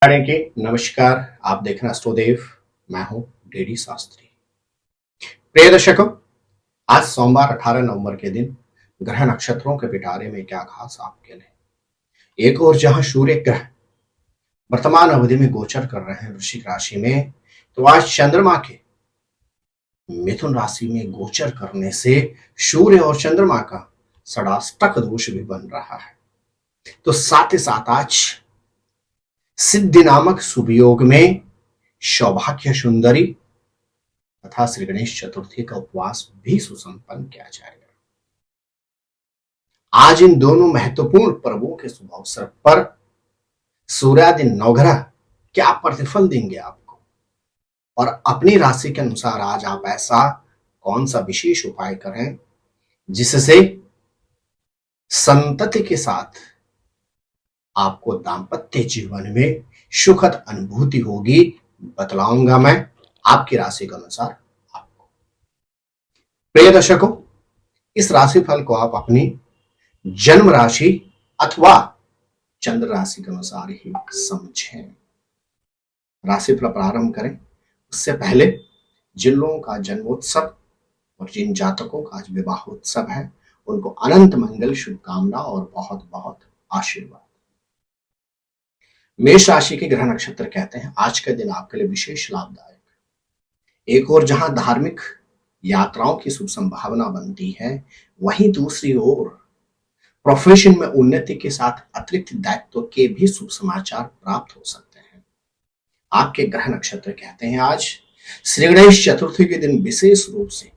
के नमस्कार। आप देख रहे हैं एस्ट्रोदेव। मैं हूं डीडी शास्त्री। प्रिय दर्शकों, आज सोमवार 18 नवंबर के दिन ग्रह नक्षत्रों के पिटारे में क्या खास आपके लिए। एक और जहां सूर्य ग्रह वर्तमान अवधि में गोचर कर रहे हैं वृश्चिक राशि में, तो आज चंद्रमा के मिथुन राशि में गोचर करने से सूर्य और चंद्रमा का षडाष्टक दोष भी बन रहा है। तो साथ ही साथ आज सिद्धि नामक शुभ योग में सौभाग्य सुंदरी तथा श्री गणेश चतुर्थी का उपवास भी सुसंपन्न किया जाएगा। आज इन दोनों महत्वपूर्ण पर्वों के शुभ अवसर पर सूर्यादि नवग्रह क्या प्रतिफल देंगे आपको, और अपनी राशि के अनुसार आज आप ऐसा कौन सा विशेष उपाय करें जिससे संतति के साथ आपको दाम्पत्य जीवन में सुखद अनुभूति होगी, बतलाऊंगा मैं आपकी राशि के अनुसार आपको। प्रिय दर्शकों, इस राशिफल को आप अपनी जन्म राशि अथवा चंद्र राशि के अनुसार ही समझें। राशिफल प्रारंभ करें उससे पहले जिन लोगों का जन्मोत्सव और जिन जातकों का आज विवाहोत्सव है, उनको अनंत मंगल, शुभकामना और बहुत बहुत आशीर्वाद। मेष राशि के ग्रह नक्षत्र कहते हैं आज का दिन आपके लिए विशेष लाभदायक। एक और जहां धार्मिक यात्राओं की शुभ संभावना बनती है, वहीं दूसरी ओर प्रोफेशन में उन्नति के साथ अतिरिक्त दायित्व के भी शुभ समाचार प्राप्त हो सकते हैं। आपके ग्रह नक्षत्र कहते हैं आज श्री गणेश चतुर्थी के दिन विशेष रूप से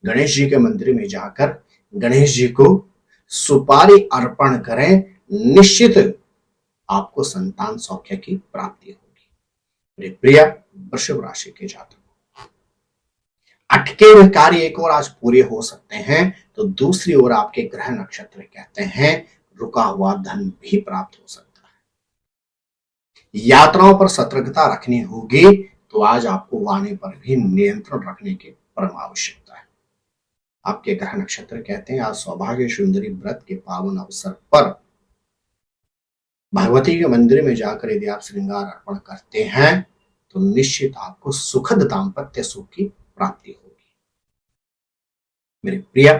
गणेश जी के मंदिर में जाकर गणेश जी को सुपारी अर्पण करें। निश्चित आपको संतान सौख्य की प्राप्ति होगी। प्रिय वृषभ राशि के जातकों, अटके हुए कार्य एक और आज पूरे हो सकते हैं, तो दूसरी ओर आपके ग्रह नक्षत्र कहते हैं रुका हुआ धन भी प्राप्त हो सकता है। यात्राओं पर सतर्कता रखनी होगी, तो आज आपको वाणी पर भी नियंत्रण रखने की परम आवश्यकता है। आपके ग्रह नक्षत्र कहते हैं आज सौभाग्य सुंदरी व्रत के पावन अवसर पर भगवती के मंदिर में जाकर यदि आप श्रृंगार अर्पण करते हैं, तो निश्चित आपको सुखद दाम्पत्य सुख की प्राप्ति होगी। मेरे प्रिय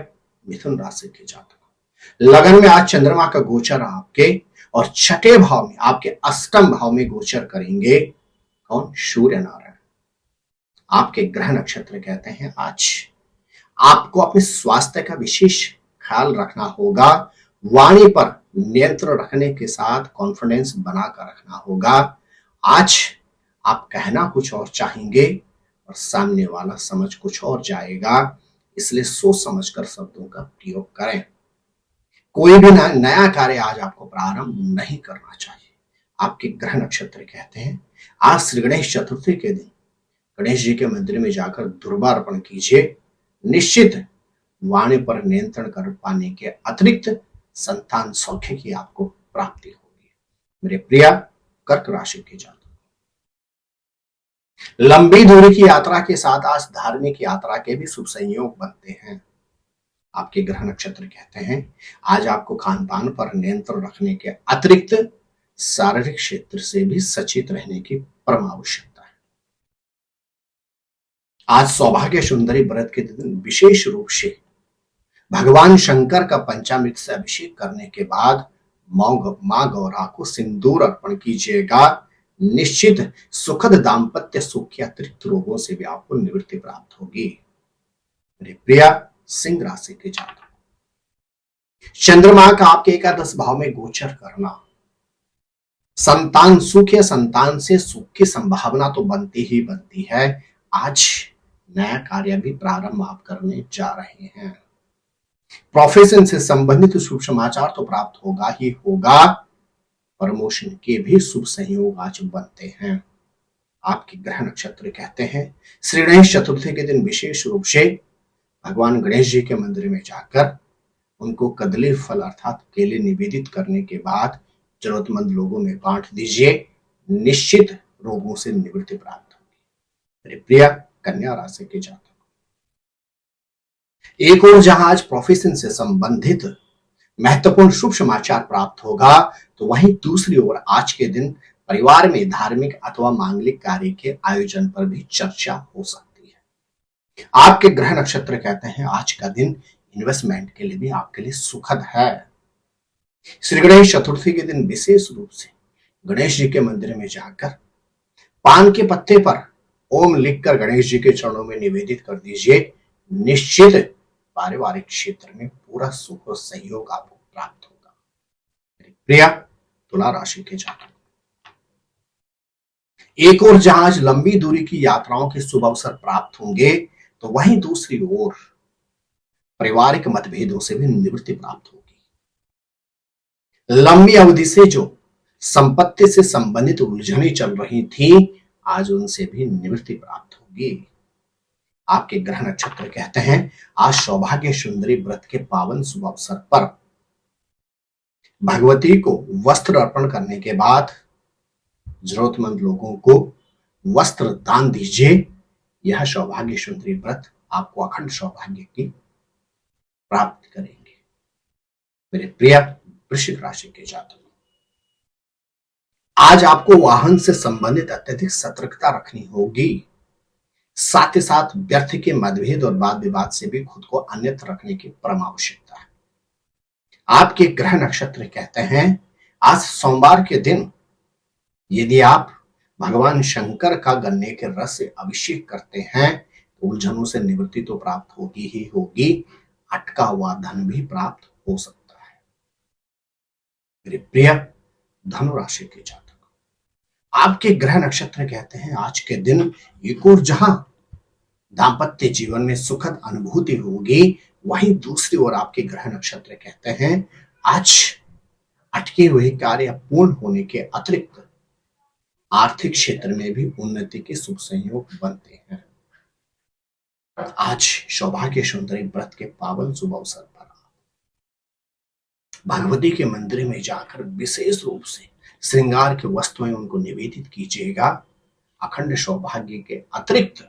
मिथुन राशि के जातक, लगन में आज चंद्रमा का गोचर आपके और छठे भाव में, आपके अष्टम भाव में गोचर करेंगे। कौन? सूर्य नारायण। आपके ग्रह नक्षत्र कहते हैं आज आपको अपने स्वास्थ्य का विशेष ख्याल रखना होगा। वाणी पर नियंत्रण रखने के साथ कॉन्फिडेंस बनाकर रखना होगा। आज आप कहना कुछ और चाहेंगे और सामने वाला समझ कुछ और जाएगा, इसलिए सोच समझकर शब्दों का प्रयोग करें। कोई भी नया कार्य आज आपको प्रारंभ नहीं करना चाहिए। आपके ग्रह नक्षत्र कहते हैं आज श्री गणेश चतुर्थी के दिन गणेश जी के मंदिर में जाकर दुर्वा अर्पण कीजिए। निश्चित वाणी पर नियंत्रण कर पाने के अतिरिक्त संतान सौख्य की आपको प्राप्ति होगी। मेरे प्रिय कर्क राशि के जातक, लंबी दूरी की यात्रा के साथ आज धार्मिक यात्रा के भी शुभ संयोग बनते हैं। आपके ग्रह नक्षत्र कहते हैं आज आपको खान पान पर नियंत्रण रखने के अतिरिक्त शारीरिक क्षेत्र से भी सचेत रहने की परम आवश्यकता है। आज सौभाग्य सुंदरी व्रत के दिन विशेष रूप से भगवान शंकर का पंचामृत से अभिषेक करने के बाद मां गौरा को सिंदूर अर्पण कीजिएगा। निश्चित सुखद दाम्पत्य सुख के अतिरिक्त रोगों से भी आपको निवृत्ति प्राप्त होगी। मेरे प्रिय सिंह राशि के जातक, चंद्रमा का आपके एकादश भाव में गोचर करना संतान सुख या संतान से सुख की संभावना तो बनती ही बनती है। आज नया कार्य भी प्रारंभ आप करने जा रहे हैं। प्रोफेशन से संबंधित शुभ समाचार तो प्राप्त होगा ही होगा, प्रमोशन के भी शुभ संयोग आज बनते हैं। आपके ग्रह नक्षत्र कहते हैं श्री गणेश चतुर्थी के दिन विशेष रूप से भगवान गणेश जी के मंदिर में जाकर उनको कदली फल अर्थात केले निवेदित करने के बाद जरूरतमंद लोगों में बांट दीजिए। निश्चित रोगों से निवृत्ति प्राप्त होगी। मेरे प्रिय कन्या राशि के जातक, एक और जहां आज प्रोफेशन से संबंधित महत्वपूर्ण शुभ समाचार प्राप्त होगा, तो वहीं दूसरी ओर आज के दिन परिवार में धार्मिक अथवा मांगलिक कार्य के आयोजन पर भी चर्चा हो सकती है। आपके ग्रह नक्षत्र कहते हैं आज का दिन इन्वेस्टमेंट के लिए भी आपके लिए सुखद है। श्री गणेश चतुर्थी के दिन विशेष रूप से गणेश जी के मंदिर में जाकर पान के पत्ते पर ओम लिखकर गणेश जी के चरणों में निवेदित कर दीजिए। निश्चित पारिवारिक क्षेत्र में पूरा सुख और सहयोग आपको प्राप्त होगा। प्रिय तुला राशि के जातक, एक ओर जहां आज लंबी दूरी की यात्राओं के शुभ अवसर प्राप्त होंगे, तो वहीं दूसरी ओर पारिवारिक मतभेदों से भी निवृत्ति प्राप्त होगी। लंबी अवधि से जो संपत्ति से संबंधित उलझनें चल रही थी, आज उनसे भी निवृत्ति प्राप्त होगी। आपके ग्रह नक्षत्र कहते हैं आज सौभाग्य सुंदरी व्रत के पावन शुभ अवसर पर भगवती को वस्त्र अर्पण करने के बाद जरूरतमंद लोगों को वस्त्र दान दीजिए। यह सौभाग्य सुंदरी व्रत आपको अखंड सौभाग्य की प्राप्त करेंगे। मेरे प्रिय वृश्चिक राशि के जातकों, आज आपको वाहन से संबंधित अत्यधिक सतर्कता रखनी होगी। साथ ही साथ व्यर्थ के मतभेद और वाद विवाद से भी खुद को अन्यत्र रखने की परम आवश्यकता है। आपके ग्रह नक्षत्र कहते हैं आज सोमवार के दिन यदि आप भगवान शंकर का गन्ने के रस से अभिषेक करते हैं तो उलझनों से निवृत्ति तो प्राप्त होगी ही होगी, अटका हुआ धन भी प्राप्त हो सकता है। मेरे प्रिय धनु राशि के जातक, आपके ग्रह नक्षत्र कहते हैं आज के दिन एक और जहां दाम्पत्य जीवन में सुखद अनुभूति होगी, वहीं दूसरी ओर आपके ग्रह नक्षत्र कहते हैं आज अटके हुए कार्य पूर्ण होने के अतिरिक्त आर्थिक क्षेत्र में भी उन्नति के शुभ संयोग बनते हैं। आज सौभाग्य सुंदरी व्रत के पावन शुभ अवसर पर भगवती के मंदिर में जाकर विशेष रूप से श्रृंगार की वस्तुएं उनको निवेदित कीजिएगा। अखंड सौभाग्य के अतिरिक्त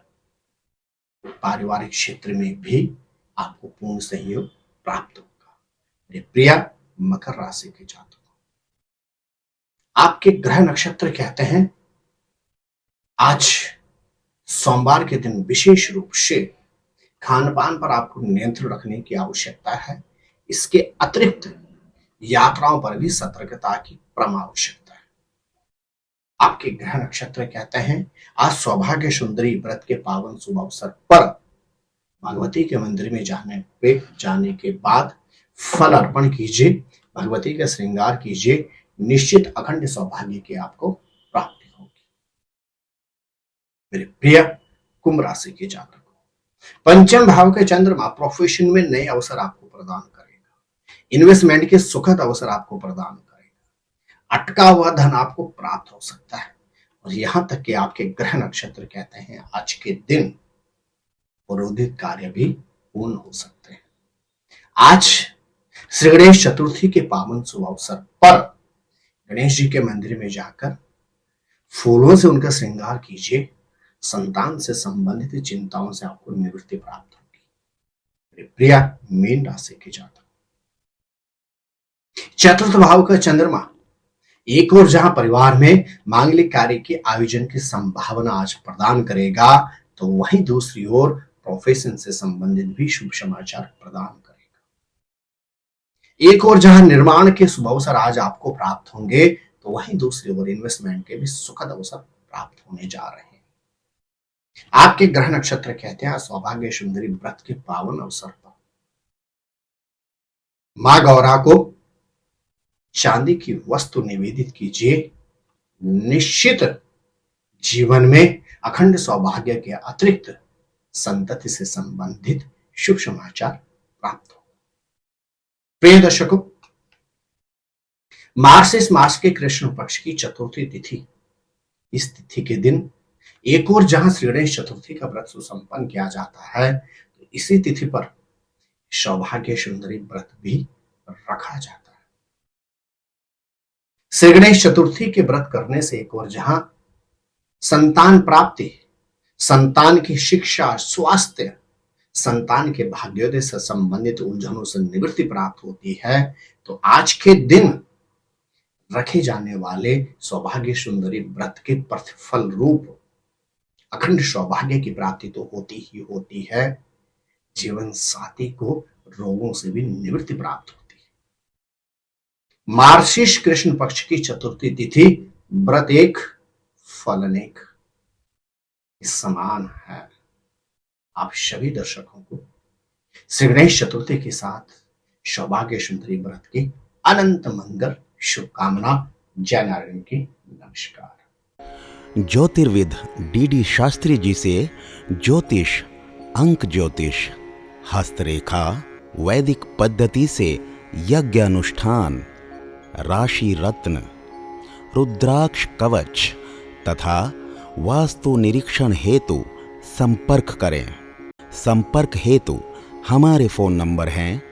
पारिवारिक क्षेत्र में भी आपको पूर्ण सहयोग प्राप्त होगा। मेरे प्रिय मकर राशि के जातकों, आपके ग्रह नक्षत्र कहते हैं आज सोमवार के दिन विशेष रूप से खान पान पर आपको नियंत्रण रखने की आवश्यकता है। इसके अतिरिक्त यात्राओं पर भी सतर्कता की परम आवश्यकता है। आपके ग्रह नक्षत्र कहते हैं आज सौभाग्य सुंदरी व्रत के पावन शुभ अवसर पर भगवती के मंदिर में जाने के बाद फल अर्पण कीजिए, भगवती का श्रृंगार कीजिए। निश्चित अखंड सौभाग्य की आपको प्राप्ति होगी। मेरे प्रिय कुंभ राशि के जातकों, पंचम भाव के चंद्रमा प्रोफेशन में नए अवसर आपको प्रदान करेगा। इन्वेस्टमेंट के सुखद अवसर आपको प्रदान करेगा। अटका हुआ धन आपको प्राप्त हो सकता है और यहां तक कि आपके ग्रह नक्षत्र कहते हैं आज के दिन पुरोहित कार्य भी पूर्ण हो सकते हैं। आज श्री गणेश चतुर्थी के पावन शुभ अवसर पर गणेश जी के मंदिर में जाकर फूलों से उनका श्रृंगार कीजिए। संतान से संबंधित चिंताओं से आपको निवृत्ति प्राप्त होगी। मेरे प्रिय मीन राशि के जातक, चतुर्थ भाव का चंद्रमा एक और जहां परिवार में मांगलिक कार्य के आयोजन की संभावना आज प्रदान करेगा, तो वहीं दूसरी ओर प्रोफेशन से संबंधित भी शुभ समाचार प्रदान करेगा। एक और जहां निर्माण के शुभ अवसर आज आपको प्राप्त होंगे, तो वहीं दूसरी ओर इन्वेस्टमेंट के भी सुखद अवसर प्राप्त होने जा रहे हैं। आपके ग्रह नक्षत्र कहते हैं सौभाग्य सुंदरी व्रत के पावन अवसर पर मां गौरा को चांदी की वस्तु निवेदित कीजिए। निश्चित जीवन में अखंड सौभाग्य के अतिरिक्त संतति से संबंधित शुभ समाचार प्राप्त हो। प्रिय दर्शकों, मार्गशीर्ष मास के कृष्ण पक्ष की चतुर्थी तिथि, इस तिथि के दिन एक और जहां श्री गणेश चतुर्थी का व्रत सुसंपन्न किया जाता है, तो इसी तिथि पर सौभाग्य सुंदरी व्रत भी रखा जाता है। श्री गणेश चतुर्थी के व्रत करने से एक और जहां संतान प्राप्ति, संतान की शिक्षा, स्वास्थ्य, संतान के भाग्योदय से संबंधित उलझनों से निवृत्ति प्राप्त होती है, तो आज के दिन रखे जाने वाले सौभाग्य सुंदरी व्रत के प्रतिफल रूप अखंड सौभाग्य की प्राप्ति तो होती ही होती है, जीवन साथी को रोगों से भी निवृत्ति प्राप्त होती है। मार्गशीर्ष कृष्ण पक्ष की चतुर्थी तिथि व्रत एक फल अनेक इस समान है। आप सभी दर्शकों को श्री गणेश चतुर्थी के साथ सौभाग्य सुंदरी व्रत की अनंत मंगल शुभकामना। जय नारायण की नमस्कार। ज्योतिर्विद डीडी शास्त्री जी से ज्योतिष, अंक ज्योतिष, हस्तरेखा, वैदिक पद्धति से यज्ञ अनुष्ठान, राशि रत्न, रुद्राक्ष कवच तथा वास्तु निरीक्षण हेतु संपर्क करें। संपर्क हेतु हमारे फोन नंबर हैं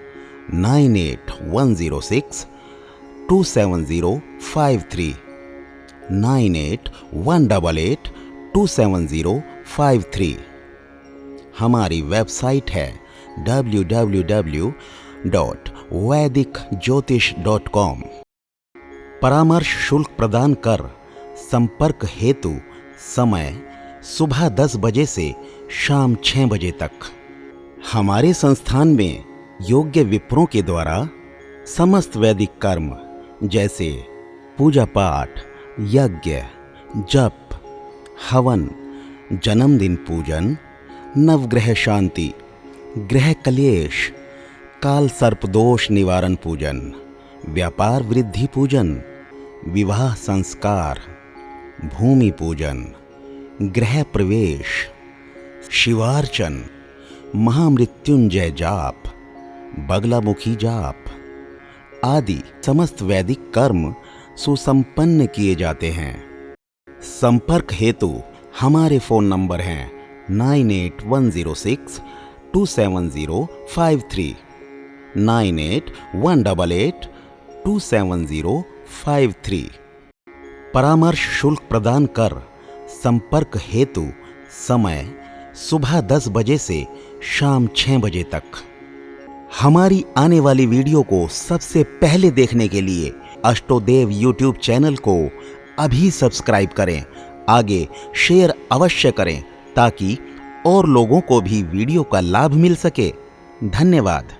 9810627053, 9818827053। हमारी वेबसाइट है www.vedicjyotish.com। परामर्श शुल्क प्रदान कर संपर्क हेतु समय सुबह 10 बजे से शाम 6 बजे तक। हमारे संस्थान में योग्य विप्रों के द्वारा समस्त वैदिक कर्म जैसे पूजा पाठ, यज्ञ, जप, हवन, जन्मदिन पूजन, नवग्रह शांति, ग्रह कलेश, काल सर्प दोष निवारण पूजन, व्यापार वृद्धि पूजन, विवाह संस्कार, भूमि पूजन, गृह प्रवेश, शिवार्चन, महामृत्युंजय जाप, बगलामुखी जाप आदि समस्त वैदिक कर्म सुसंपन्न किए जाते हैं। संपर्क हेतु हमारे फोन नंबर हैं 9810627053, 9818827053। परामर्श शुल्क प्रदान कर संपर्क हेतु समय सुबह 10 बजे से शाम 6 बजे तक। हमारी आने वाली वीडियो को सबसे पहले देखने के लिए अष्टोदेव यूट्यूब चैनल को अभी सब्सक्राइब करें। आगे शेयर अवश्य करें ताकि और लोगों को भी वीडियो का लाभ मिल सके। धन्यवाद।